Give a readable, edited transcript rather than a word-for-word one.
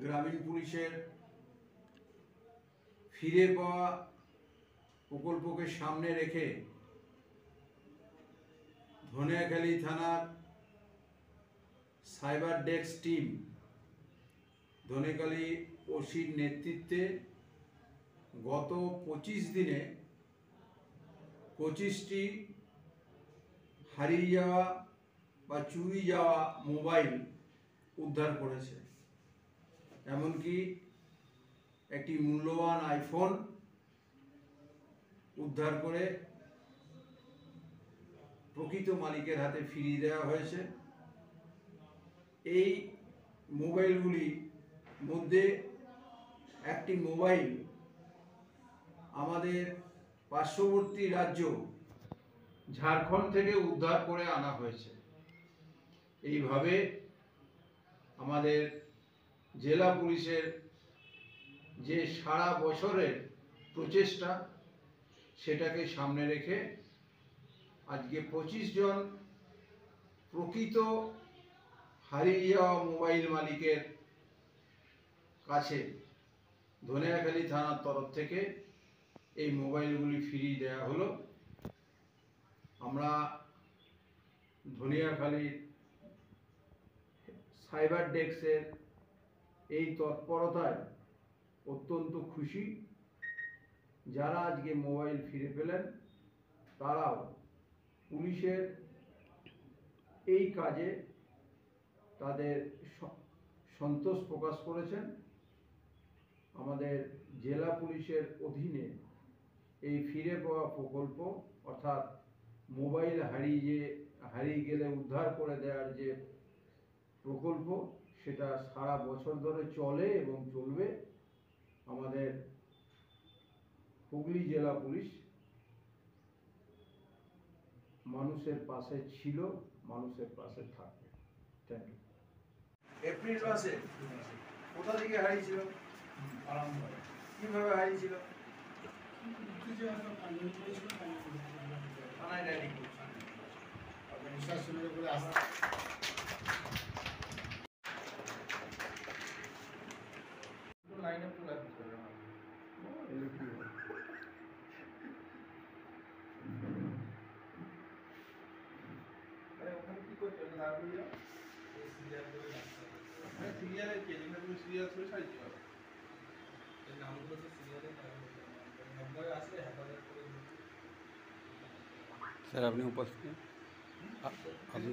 গ্রামীণ পুলিশের ফিরে পাওয়া প্রকল্পকে সামনে রেখে ধনিয়াখালী থানার সাইবার ডেস্ক টিম ধনিয়াখালী ওসির নেতৃত্বে গত 25 দিনে 25টি হারিয়ে যাওয়া বা চুরি যাওয়া মোবাইল উদ্ধার করেছে। এমনকি একটি মূল্যবান আইফোন উদ্ধার করে প্রকৃত মালিকের হাতে ফিরিয়ে দেওয়া হয়েছে। এই মোবাইলগুলির মধ্যে একটি মোবাইল আমাদের পার্শ্ববর্তী রাজ্য ঝাড়খণ্ড থেকে উদ্ধার করে আনা হয়েছে। এইভাবে আমাদের জেলা পুলিশের যে সারা বছরের প্রচেষ্টা সেটাকে সামনে রেখে আজকে 25 জন প্রকৃত হারিয়ে যাওয়া মোবাইল মালিকের কাছে ধনিয়াখালী থানার তরফ থেকে এই মোবাইলগুলি ফিরিয়ে দেওয়া হলো। আমরা ধনিয়াখালীর সাইবার ডেস্কের এই তৎপরতায় অত্যন্ত খুশি। যারা আজকে মোবাইল ফিরে পেলেন তারাও পুলিশের এই কাজে তাদের সন্তোষ প্রকাশ করেছেন। আমাদের জেলা পুলিশের অধীনে এই ফিরে পাওয়া প্রকল্প অর্থাৎ মোবাইল হারিয়ে গেলে উদ্ধার করে দেওয়ার যে প্রকল্প সেটা সারা বছর ধরে চলে এবং চলবে। আমাদের হুগলি জেলা পুলিশ মানুষের পাশে ছিল, মানুষের পাশে থাকবে। Thank you. এপ্রিল মাসে কোথা থেকে হারিয়েছিল? কিভাবে হারিয়েছিল? থানায় ডায়েরি করছে। বিশ্বাস করে আসা লাইন আপ তো লাগবে ওখানে কি করছো? সিরিয়ালের কে তুমি সিরিয়াল করে সাইজ করো নামগুলো তো সিরিয়ালে নম্বরে আসলে হেফাজত করে স্যার আপনি উপস্থিত আপনি